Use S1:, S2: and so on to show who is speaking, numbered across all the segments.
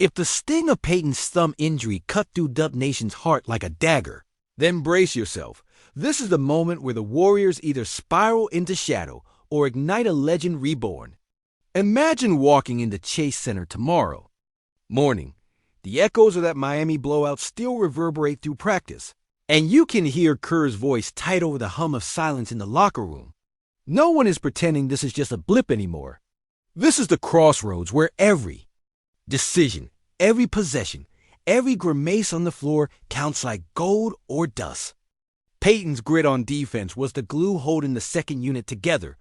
S1: If the sting of Peyton's thumb injury cut through Dub Nation's heart like a dagger, then brace yourself. This is the moment where the Warriors either spiral into shadow or ignite a legend reborn. Imagine walking into Chase Center tomorrow morning. The echoes of that Miami blowout still reverberate through practice, and you can hear Kerr's voice tight over the hum of silence in the locker room. No one is pretending this is just a blip anymore. This is the crossroads where every decision, every possession, every grimace on the floor counts like gold or dust. Peyton's grit on defense was the glue holding the second unit together,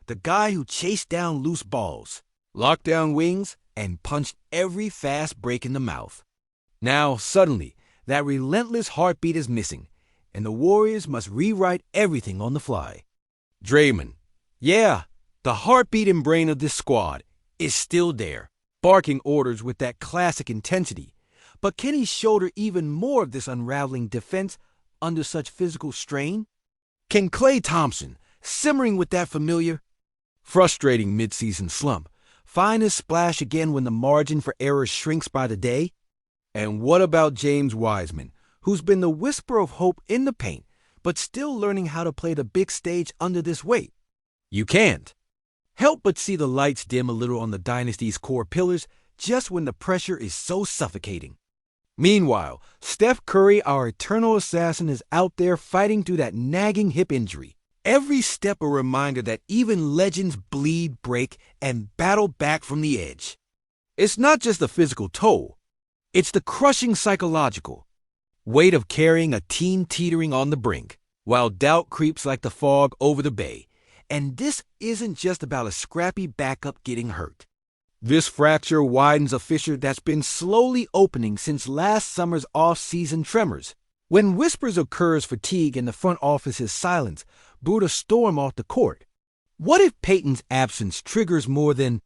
S1: the guy who chased down loose balls, locked down wings, and punched every fast break in the mouth. Now, suddenly, that relentless heartbeat is missing, and the Warriors must rewrite everything on the fly. Draymond, yeah, the heartbeat and brain of this squad, is still there, barking orders with that classic intensity. But can he shoulder even more of this unraveling defense under such physical strain? Can Klay Thompson, simmering with that familiar, frustrating midseason slump, find his splash again when the margin for error shrinks by the day? And what about James Wiseman, who's been the whisper of hope in the paint, but still learning how to play the big stage under this weight? You can't help but see the lights dim a little on the dynasty's core pillars just when the pressure is so suffocating. Meanwhile, Steph Curry, our eternal assassin, is out there fighting through that nagging hip injury. Every step a reminder that even legends bleed, break, and battle back from the edge. It's not just the physical toll. It's the crushing psychological weight of carrying a team teetering on the brink, while doubt creeps like the fog over the bay. And this isn't just about a scrappy backup getting hurt. This fracture widens a fissure that's been slowly opening since last summer's off-season tremors, when whispers of Kerr's fatigue and the front office's silence brewed a storm off the court. What if Peyton's absence triggers more than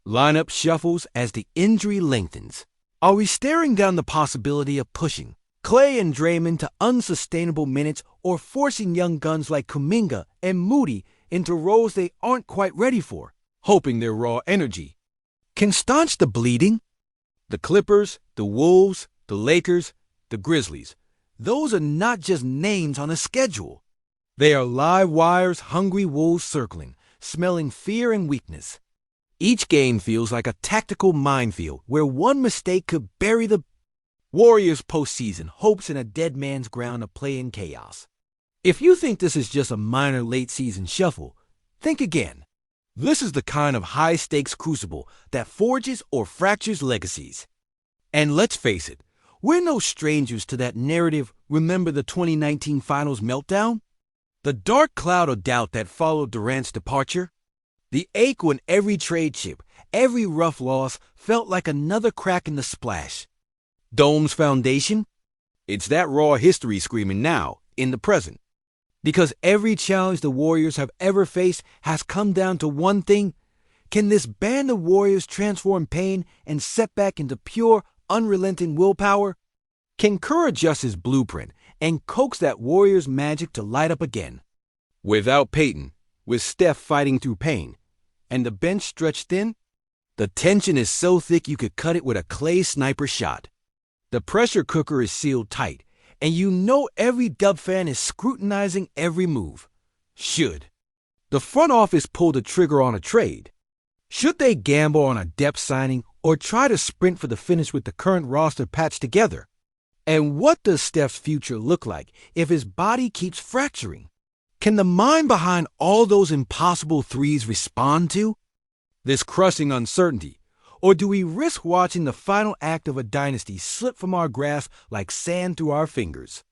S1: lineup shuffles as the injury lengthens? Are we staring down the possibility of pushing Klay and Draymond to unsustainable minutes or forcing young guns like Kuminga and Moody into roles they aren't quite ready for, hoping their raw energy can staunch the bleeding? The Clippers, the Wolves, the Lakers, the Grizzlies, those are not just names on a schedule. They are live wires, hungry wolves circling, smelling fear and weakness. Each game feels like a tactical minefield where one mistake could bury the Warriors' postseason hopes in a dead man's ground of play-in chaos. If you think this is just a minor late-season shuffle, think again. This is the kind of high-stakes crucible that forges or fractures legacies. And let's face it, we're no strangers to that narrative, remember the 2019 Finals meltdown? The dark cloud of doubt that followed Durant's departure? The ache when every trade chip, every rough loss felt like another crack in the splash. Dome's foundation? It's that raw history screaming now, in the present. Because every challenge the Warriors have ever faced has come down to one thing. Can this band of Warriors transform pain and setback into pure, unrelenting willpower? Can Kerr adjust his blueprint and coax that Warriors magic to light up again? Without Peyton, with Steph fighting through pain, and the bench stretched thin, the tension is so thick you could cut it with a Klay sniper shot. The pressure cooker is sealed tight, and you know every Dub fan is scrutinizing every move. Should the front office pull the trigger on a trade? Should they gamble on a depth signing or try to sprint for the finish with the current roster patched together? And what does Steph's future look like if his body keeps fracturing? Can the mind behind all those impossible threes respond to this crushing uncertainty? Or do we risk watching the final act of a dynasty slip from our grasp like sand through our fingers?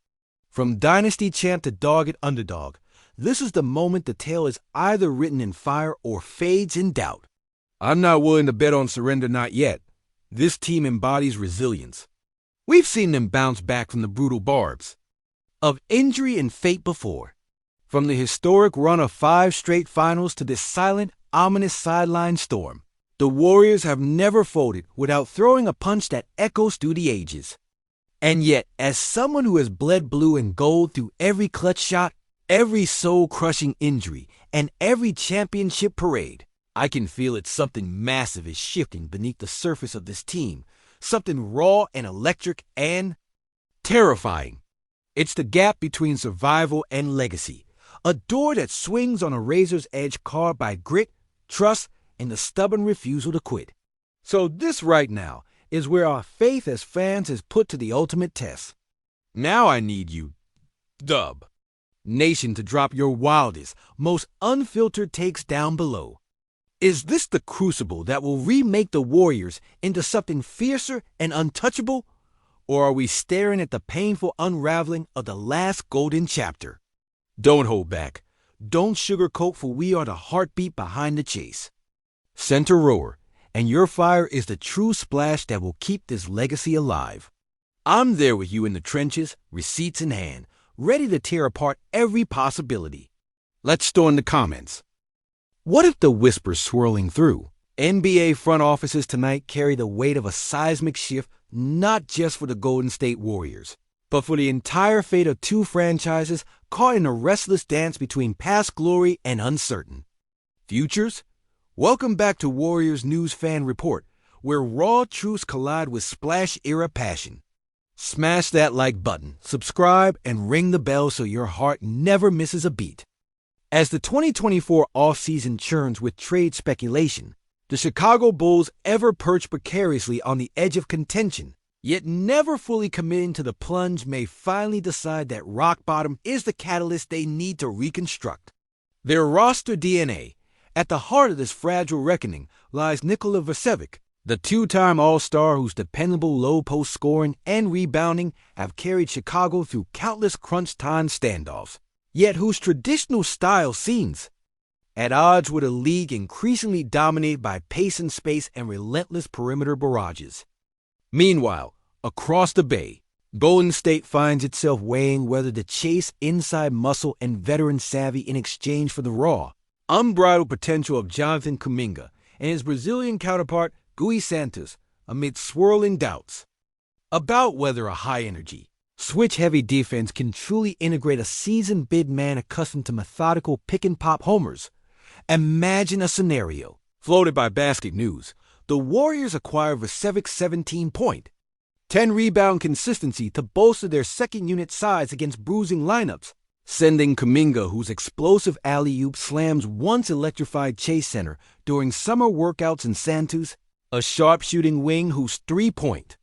S1: From dynasty champ to dogged underdog, this is the moment the tale is either written in fire or fades in doubt. I'm not willing to bet on surrender, not yet. This team embodies resilience. We've seen them bounce back from the brutal barbs of injury and fate before. From the historic run of 5 straight finals to this silent, ominous sideline storm, the Warriors have never folded without throwing a punch that echoes through the ages. And yet, as someone who has bled blue and gold through every clutch shot, every soul-crushing injury, and every championship parade, I can feel it. Something massive is shifting beneath the surface of this team, something raw and electric and terrifying. It's the gap between survival and legacy, a door that swings on a razor's edge carved by grit, trust, and the stubborn refusal to quit. So this right now is where our faith as fans is put to the ultimate test. Now I need you, Dub Nation, to drop your wildest, most unfiltered takes down below. Is this the crucible that will remake the Warriors into something fiercer and untouchable? Or are we staring at the painful unraveling of the last golden chapter? Don't hold back. Don't sugarcoat, for we are the heartbeat behind the chase. Center rower, and your fire is the true splash that will keep this legacy alive. I'm there with you in the trenches, receipts in hand, ready to tear apart every possibility. Let's storm the comments. What if the whispers swirling through NBA front offices tonight carry the weight of a seismic shift, not just for the Golden State Warriors, but for the entire fate of two franchises caught in a restless dance between past glory and uncertain futures? Welcome back to Warriors News Fan Report, where raw truths collide with splash-era passion. Smash that like button, subscribe, and ring the bell so your heart never misses a beat. As the 2024 offseason churns with trade speculation, the Chicago Bulls ever perch precariously on the edge of contention, yet never fully committing to the plunge, may finally decide that rock bottom is the catalyst they need to reconstruct. Their roster DNA. At the heart of this fragile reckoning lies Nikola Vucevic, the two-time All-Star whose dependable low-post scoring and rebounding have carried Chicago through countless crunch-time standoffs, yet whose traditional style seems at odds with a league increasingly dominated by pace and space and relentless perimeter barrages. Meanwhile, across the bay, Golden State finds itself weighing whether to chase inside muscle and veteran savvy in exchange for the raw, unbridled potential of Jonathan Kuminga and his Brazilian counterpart Gui Santos amid swirling doubts about whether a high-energy, switch-heavy defense can truly integrate a seasoned big man accustomed to methodical pick-and-pop homers. Imagine a scenario. Floated by Basket News, the Warriors acquire Vucevic's 17-point, 10-rebound consistency to bolster their second-unit size against bruising lineups, sending Kuminga, whose explosive alley-oop slams once electrified Chase Center during summer workouts in Santos, a sharp-shooting wing whose three-point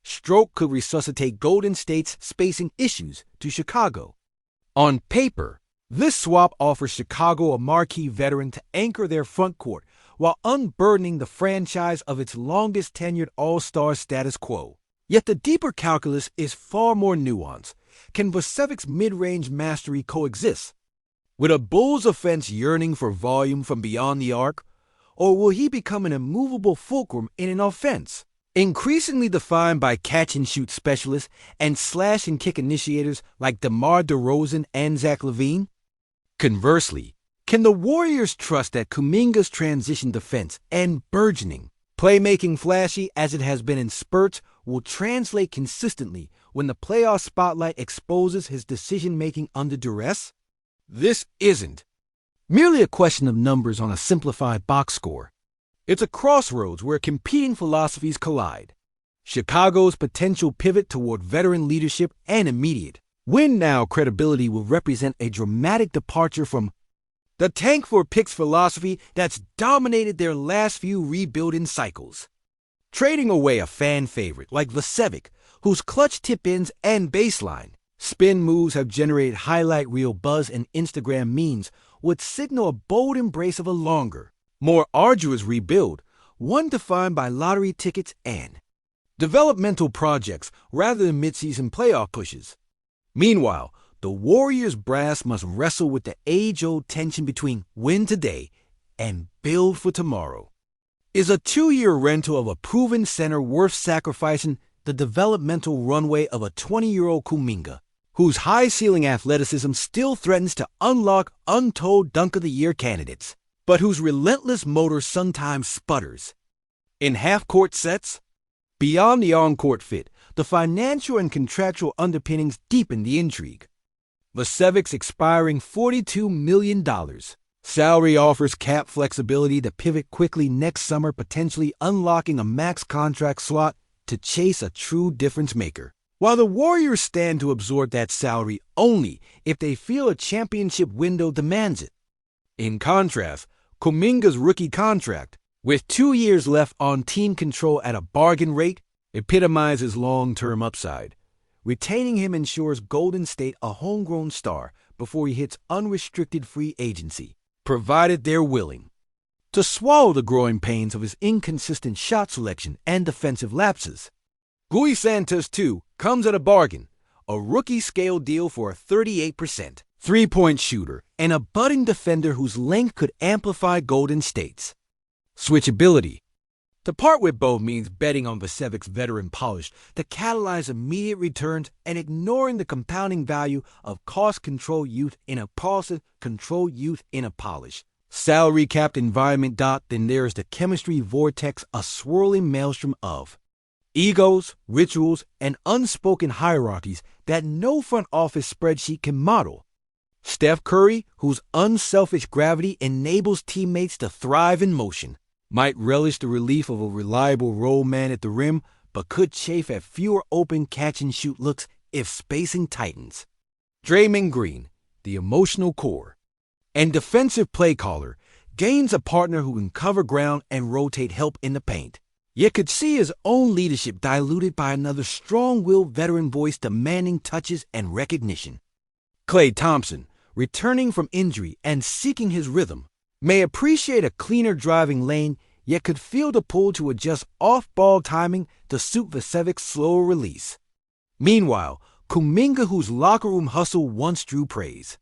S1: stroke could resuscitate Golden State's spacing issues to Chicago. On paper, this swap offers Chicago a marquee veteran to anchor their front court while unburdening the franchise of its longest-tenured all-star status quo. Yet the deeper calculus is far more nuanced. Can Vucevic's mid-range mastery coexist with a Bulls offense yearning for volume from beyond the arc, or will he become an immovable fulcrum in an offense increasingly defined by catch-and-shoot specialists and slash-and-kick initiators like DeMar DeRozan and Zach LaVine? Conversely, can the Warriors trust that Kuminga's transition defense and burgeoning playmaking, flashy as it has been in spurts, will translate consistently when the playoff spotlight exposes his decision-making under duress? This isn't merely a question of numbers on a simplified box score. It's a crossroads where competing philosophies collide. Chicago's potential pivot toward veteran leadership and immediate win-now credibility will represent a dramatic departure from the tank for picks philosophy that's dominated their last few rebuilding cycles. Trading away a fan favorite like Vucevic, whose clutch tip-ins and baseline spin moves have generated highlight reel buzz and Instagram memes, would signal a bold embrace of a longer, more arduous rebuild, one defined by lottery tickets and developmental projects rather than midseason playoff pushes. Meanwhile, the Warriors brass must wrestle with the age-old tension between win today and build for tomorrow. Is a 2-year rental of a proven center worth sacrificing the developmental runway of a 20-year-old Kuminga, whose high-ceiling athleticism still threatens to unlock untold Dunk of the Year candidates, but whose relentless motor sometimes sputters in half-court sets? Beyond the on-court fit, the financial and contractual underpinnings deepen the intrigue. Vucevic's expiring $42 million salary offers cap flexibility to pivot quickly next summer, potentially unlocking a max contract slot to chase a true difference maker, while the Warriors stand to absorb that salary only if they feel a championship window demands it. In contrast, Kuminga's rookie contract, with 2 years left on team control at a bargain rate, epitomizes long-term upside. Retaining him ensures Golden State a homegrown star before he hits unrestricted free agency, provided they're willing to swallow the growing pains of his inconsistent shot selection and defensive lapses. Gui Santos, too, comes at a bargain, a rookie-scale deal for a 38% three-point shooter and a budding defender whose length could amplify Golden State's switchability. To part with both means betting on Vasevic's veteran polish to catalyze immediate returns and ignoring the compounding value of cost-control youth in a control youth in a polish. Salary-capped environment. Then there's the chemistry vortex, a swirling maelstrom of egos, rituals, and unspoken hierarchies that no front office spreadsheet can model. Steph Curry, whose unselfish gravity enables teammates to thrive in motion, might relish the relief of a reliable role man at the rim, but could chafe at fewer open catch-and-shoot looks if spacing tightens. Draymond Green, the emotional core and defensive play caller, gains a partner who can cover ground and rotate help in the paint, yet could see his own leadership diluted by another strong-willed veteran voice demanding touches and recognition. Klay Thompson, returning from injury and seeking his rhythm, may appreciate a cleaner driving lane, yet could feel the pull to adjust off-ball timing to suit Vasevic's slower release. Meanwhile, Kuminga, whose locker room hustle once drew praise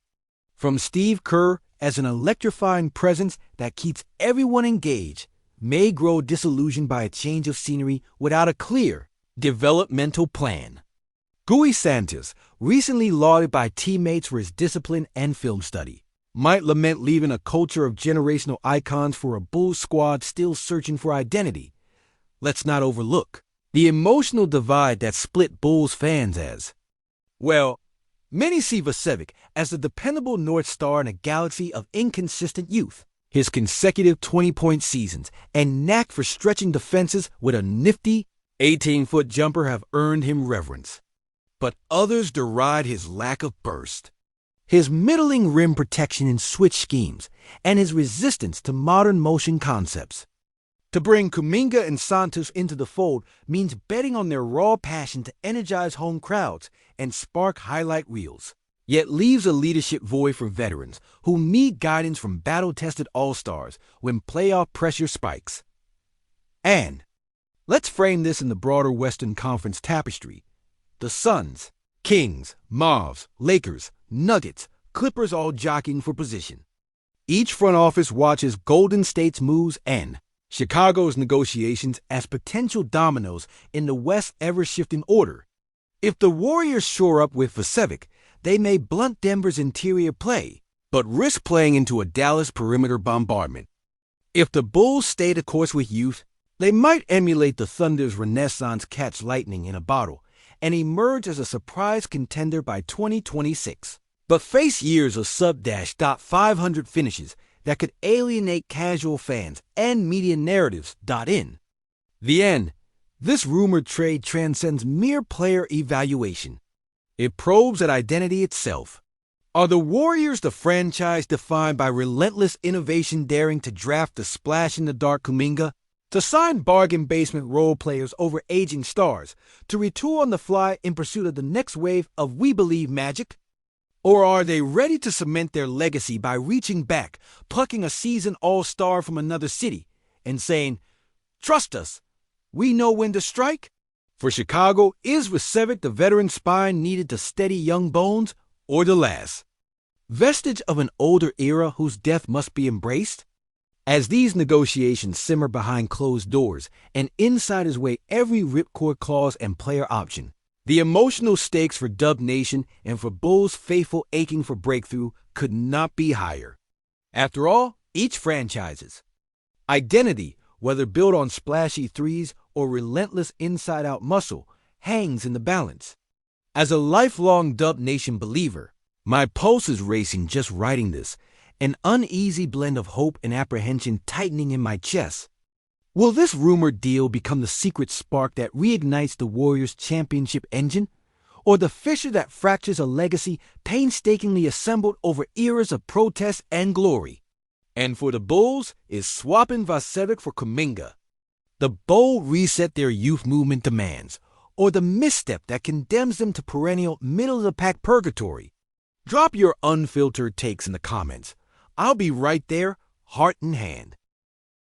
S1: from Steve Kerr as an electrifying presence that keeps everyone engaged, may grow disillusioned by a change of scenery without a clear developmental plan. Gui Santos, recently lauded by teammates for his discipline and film study, might lament leaving a culture of generational icons for a Bulls squad still searching for identity. Let's not overlook the emotional divide that split Bulls fans as well. Many see Vasevic as the dependable North Star in a galaxy of inconsistent youth. His consecutive 20-point seasons and knack for stretching defenses with a nifty 18-foot jumper have earned him reverence. But others deride his lack of burst, his middling rim protection in switch schemes, and his resistance to modern motion concepts. To bring Kuminga and Santos into the fold means betting on their raw passion to energize home crowds and spark highlight reels, yet leaves a leadership void for veterans who need guidance from battle-tested all-stars when playoff pressure spikes. And let's frame this in the broader Western Conference tapestry. The Suns, Kings, Mavs, Lakers, Nuggets, Clippers all jockeying for position. Each front office watches Golden State's moves and Chicago's negotiations as potential dominoes in the West's ever-shifting order. If the Warriors shore up with Vasevic, they may blunt Denver's interior play, but risk playing into a Dallas perimeter bombardment. If the Bulls stay the course with youth, they might emulate the Thunder's Renaissance catch lightning in a bottle and emerge as a surprise contender by 2026, but face years of sub-.500 finishes that could alienate casual fans and media narratives. In the end, this rumored trade transcends mere player evaluation. It probes at identity itself. Are the Warriors the franchise defined by relentless innovation daring to draft the splash-in-the-dark Kuminga, to sign bargain basement role players over aging stars, to retool on the fly in pursuit of the next wave of We Believe magic? Or are they ready to cement their legacy by reaching back, plucking a seasoned all-star from another city, and saying, "Trust us, we know when to strike"? For Chicago, is Vasevic the veteran spine needed to steady young bones, or the last vestige of an older era whose death must be embraced? As these negotiations simmer behind closed doors and insiders weigh every ripcord clause and player option, the emotional stakes for Dub Nation and for Bulls faithful aching for breakthrough could not be higher. After all, each franchise's identity, whether built on splashy threes or relentless inside-out muscle, hangs in the balance. As a lifelong Dub Nation believer, my pulse is racing just writing this, an uneasy blend of hope and apprehension tightening in my chest. Will this rumored deal become the secret spark that reignites the Warriors' championship engine? Or the fissure that fractures a legacy painstakingly assembled over eras of protest and glory? And for the Bulls, is swapping Vasiljevic for Kuminga the bold reset their youth movement demands, or the misstep that condemns them to perennial middle-of-the-pack purgatory? Drop your unfiltered takes in the comments. I'll be right there, heart in hand.